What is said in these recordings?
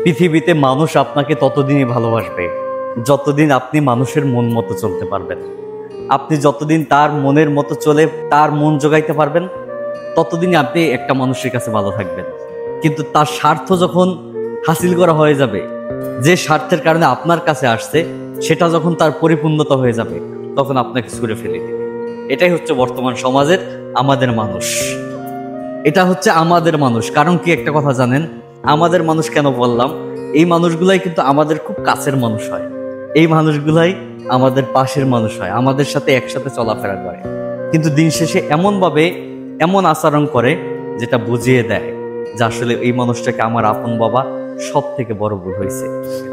পৃথিবীতে মানুষ আপনাকে ততদিনই ভালোবাসবে যতদিন আপনি মানুষের মন মতো চলতে পারবেন। আপনি যতদিন তার মনের মতো চলে তার মন জোগাইতে পারবেন ততদিনই আপনি একটা মানুষের কাছে ভালো থাকবেন। কিন্তু তার স্বার্থ যখন হাসিল করা হয়ে যাবে, যে স্বার্থের কারণে আপনার কাছে আসছে সেটা যখন তার পরিপূর্ণতা হয়ে যাবে, তখন আপনাকে ছুঁড়ে ফেলে দিবে। এটাই হচ্ছে বর্তমান সমাজের আমাদের মানুষ। এটা হচ্ছে আমাদের মানুষ। কারণ কি একটা কথা জানেন, আমাদের মানুষ কেন বললাম? এই মানুষগুলাই কিন্তু আমাদের খুব কাছের মানুষ হয়, এই মানুষগুলাই আমাদের পাশের মানুষ হয়, আমাদের সাথে একসাথে চলাফেরা করে। কিন্তু দিন শেষে এমনভাবে এমন আচরণ করে যেটা বুঝিয়ে দেয় যে আসলে এই মানুষটাকে আমার আপন বাবা সব থেকে বড় ভুল হয়েছে।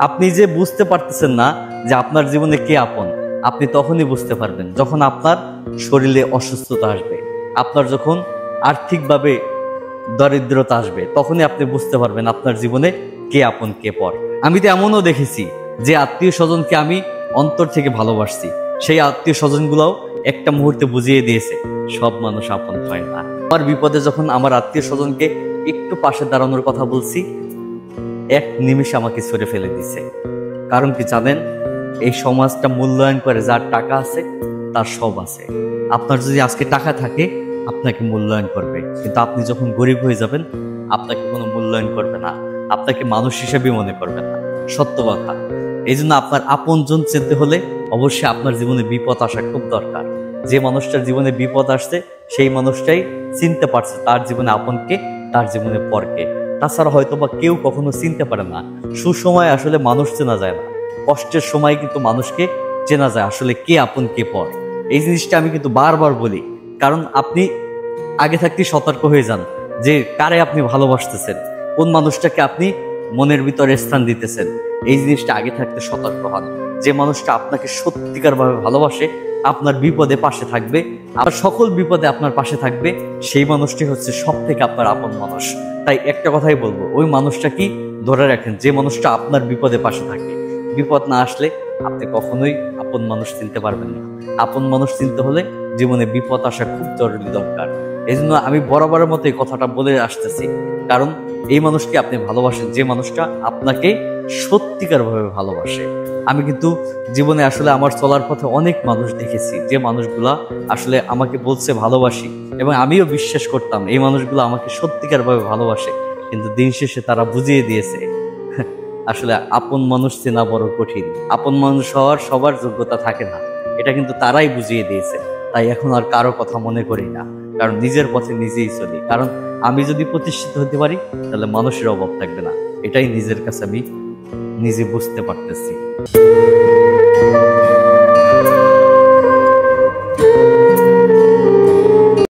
আপনি যে বুঝতে পারতেছেন না যে আপনার জীবনে কে আপন, আপনি তখনই বুঝতে পারবেন যখন আপনার শরীরে অসুস্থতা আসবে, আপনার যখন আর্থিকভাবে দরিদ্রতা আসবে, তখনই আপনি বুঝতে পারবেন আপনার জীবনে কে আপন কে পর। আমি তো এমনও দেখেছি যে আত্মীয় স্বজনকে আমি অন্তর থেকে ভালোবাসছি, সেই আত্মীয় স্বজনগুলোও একটা মুহূর্তে বুঝিয়ে দিয়েছে সব মানুষ আপন হয় না। আমার বিপদে যখন আমার আত্মীয় স্বজনকে একটু পাশে দাঁড়ানোর কথা বলছি, এক নিমিষে আমাকে ছুঁড়ে ফেলে দিছে। কারণ কি জানেন, এই সমাজটা মূল্যায়ন করে যার টাকা আছে তার সব আছে। আপনার যদি আজকে টাকা থাকে আপনাকে মূল্যায়ন করবে, কিন্তু আপনি যখন গরিব হয়ে যাবেন আপনাকে কোনো মূল্যায়ন করবে না, আপনাকে মানুষ হিসেবে মনে করবে না। সত্য কথা। এই জন্য আপনার আপনজন চিনতে হলে অবশ্যই আপনার জীবনে বিপদ আসা খুব দরকার। যে মানুষটার জীবনে বিপদ আসছে সেই মানুষটাই চিনতে পারছে তার জীবনে আপনকে, তার জীবনে পরকে। তাছাড়া হয়তো বা কেউ কখনো চিনতে পারে না। সুসময় আসলে মানুষ চেনা যায় না, কষ্টের সময় কিন্তু মানুষকে চেনা যায় আসলে কে আপন কে পর। এই জিনিসটা আমি কিন্তু বারবার বলি, কারণ আপনি আগে থাকতে সতর্ক হয়ে যান যে কারে আপনি ভালোবাসতেছেন, কোন মানুষটাকে আপনি মনের ভিতরে স্থান দিতেছেন। এই জিনিসটা আগে থাকতে সতর্ক হন। যে মানুষটা আপনাকে সত্যিকার ভাবে ভালোবাসে, আপনার বিপদে পাশে থাকবে, আর সকল বিপদে আপনার পাশে থাকবে, সেই মানুষটি হচ্ছে সব থেকে আপনার আপন মানুষ। তাই একটা কথাই বলবো, ওই মানুষটা কি ধরে রাখেন যে মানুষটা আপনার বিপদে পাশে থাকে। বিপদ না আসলে আপনি কখনোই আপন মানুষ চিনতে পারবেন না। আপন মানুষ চিনতে হলে জীবনে বিপদ আসা খুব জরুরি দরকার। এই জন্য আমি বরাবরের মতো এই কথাটা বলে আসতেছি, কারণ এই মানুষকে আপনি ভালোবাসেন যে মানুষটা আপনাকে সত্যিকার ভাবে ভালোবাসে। আমি কিন্তু জীবনে আসলে আমার চলার পথে অনেক মানুষ দেখেছি যে মানুষগুলা আসলে আমাকে বলছে ভালোবাসি, এবং আমিও বিশ্বাস করতাম এই মানুষগুলো আমাকে সত্যিকার ভাবে ভালোবাসে। কিন্তু দিন শেষে তারা বুঝিয়ে দিয়েছে আসলে আপন মানুষ চেনা বড় কঠিন, আপন মানুষ হওয়ার সবার যোগ্যতা থাকে না, এটা কিন্তু তারাই বুঝিয়ে দিয়েছে। তাই এখন আর কারো কথা মনে করি না, কারণ নিজের পথে নিজেই চলি। কারণ আমি যদি প্রতিষ্ঠিত হতে পারি তাহলে মানুষের অভাব থাকবে না, এটাই নিজের কাছে আমি নিজে বুঝতে পারতেছি।